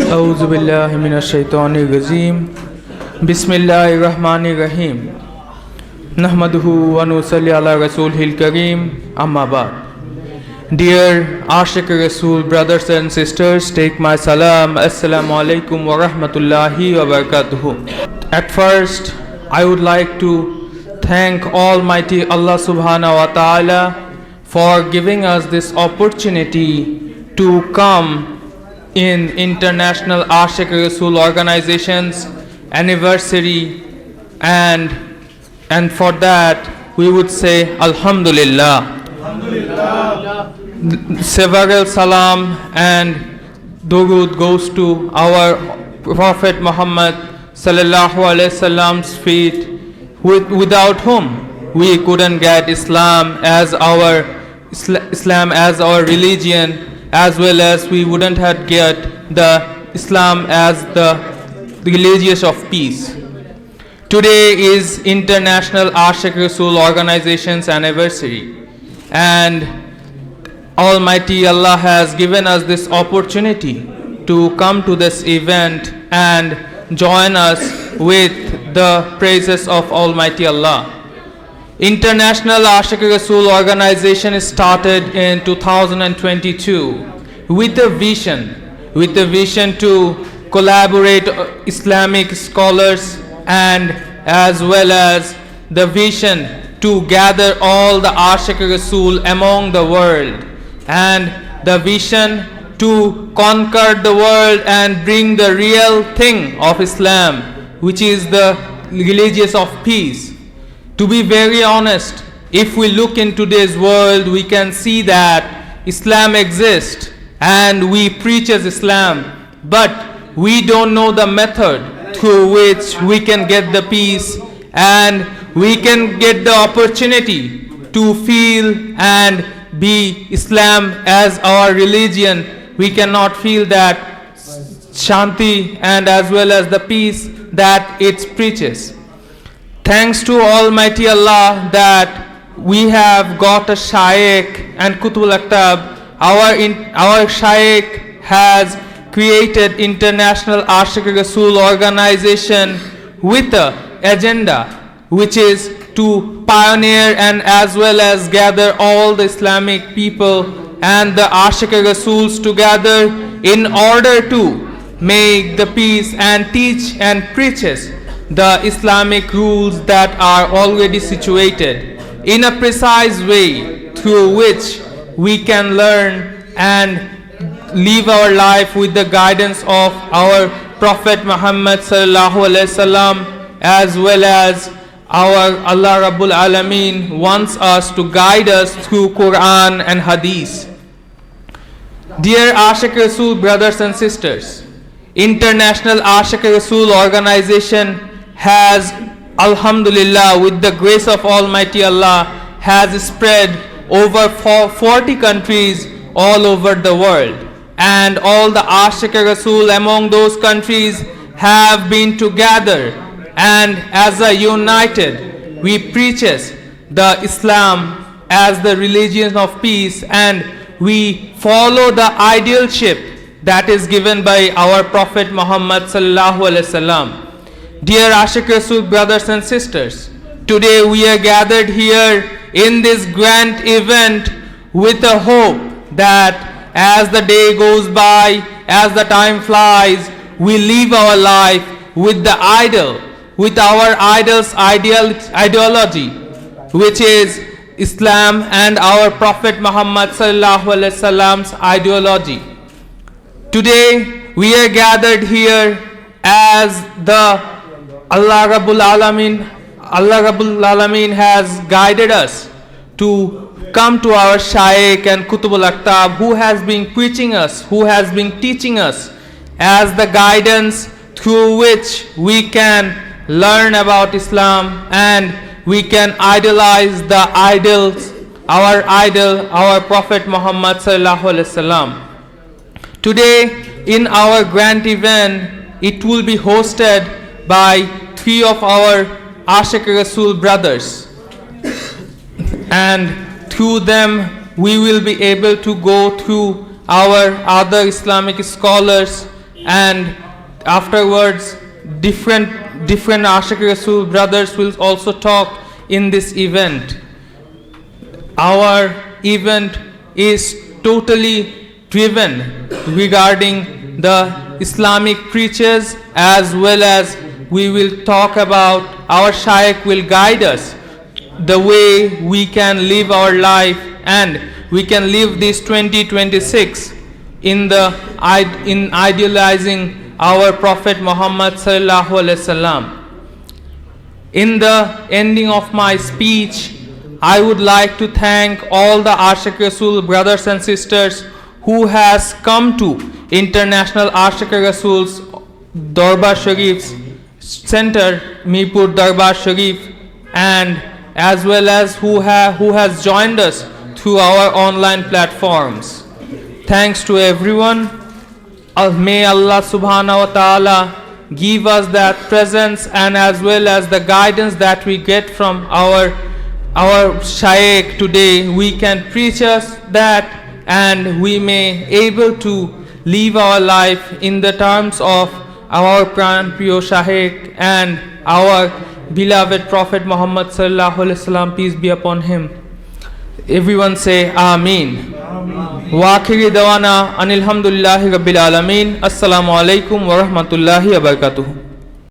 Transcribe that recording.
أعوذ بالله من الشيطان الرجيم بسم الله الرحمن الرحيم نحمده ونصلي على رسوله الكريم أما بعد. Dear Ashik Rasul brothers and sisters, take my salam. Assalamu alaikum wa rahmatullahi wa barakatuhu. At first, I would like to thank Almighty Allah subhanahu wa ta'ala for giving us this opportunity to come in International Ashik Rasul organization's anniversary, and for that we would say Alhamdulillah. Several salam and durud goes to our Prophet Muhammad sallallahu alaihi wasallam's feet, without whom we couldn't get Islam as our religion, as well as we wouldn't have get the Islam as the religious of peace. Today is International Ashik Rasul organization's anniversary, and Almighty Allah has given us this opportunity to come to this event and join us with the praises of Almighty Allah. International Ashik Rasul organization started in 2022 with a vision to collaborate Islamic scholars, and as well as the vision to gather all the Ashik Rasul among the world, and the vision to conquer the world and bring the real thing of Islam, which is the religious of peace. To be very honest, if we look in today's world, we can see that Islam exists and we preach as Islam, but we don't know the method through which we can get the peace and we can get the opportunity to feel and be Islam as our religion. We cannot feel that Shanti and as well as the peace that it preaches. Thanks to Almighty Allah that we have got a Shaykh and Qutbul Aqtab. Our Shaykh has created International Ashik Rasul organization with an agenda, which is to pioneer and as well as gather all the Islamic people and the Ashik Rasuls together in order to make the peace and teach and preaches the Islamic rules that are already situated in a precise way through which we can learn and live our life with the guidance of our Prophet Muhammad sallallahu alaihi wasallam, as well as our Allah Rabbul Alameen wants us to guide us through Quran and Hadith. Dear Ashik Rasul brothers and sisters, International Ashik Rasul organization has, Alhamdulillah, with the grace of Almighty Allah, has spread over 40 countries all over the world, and all the Ashik Rasul among those countries have been together, and as a united we preaches the Islam as the religion of peace, and we follow the idealship that is given by our Prophet Muhammad sallallahu alaihi wasallam. Dear Ashik Rasul brothers and sisters, today we are gathered here in this grand event with a hope that as the day goes by, as the time flies, we live our life with the idol, with our idol's ideology, which is Islam and our Prophet Muhammad sallallahu alaihi wasallam's ideology. Today we are gathered here as the Allah Rabbul Alameen has guided us to come to our Shaykh and Qutbul Aqtab, who has been preaching us, who has been teaching us as the guidance through which we can learn about Islam and we can idolize the idols, our idol, our Prophet Muhammad sallallahu alaihi wasallam. Today in our grand event, it will be hosted by 3 of our Ashik Rasul brothers, and through them we will be able to go through our other Islamic scholars and afterwards different Ashik Rasul brothers will also talk in this event. Our event is totally driven regarding the Islamic preachers, as well as we will talk about our Shaykh will guide us the way we can live our life, and we can live this 2026 in idealizing our Prophet Muhammad sallallahu alaihi wasallam. In the ending of my speech, I would like to thank all the Ashik Rasul brothers and sisters who has come to International Ashik Rasul's Darbar Sharif's Center, Mirpur Darbar Sharif, and as well as who has joined us through our online platforms. Thanks to everyone. May Allah subhanahu wa ta'ala give us that presence and as well as the guidance that we get from our Shaykh today. We can preach us that, and we may able to live our life in the terms of our Pran Priyo Shaykh and our beloved Prophet Muhammad sallallahu alaihi wasallam, peace be upon him. Everyone say Ameen. Wa akhiri dawana anil hamdulillahi rabbil alamin. Assalamu alaikum wa rahmatullahi wa barakatuh.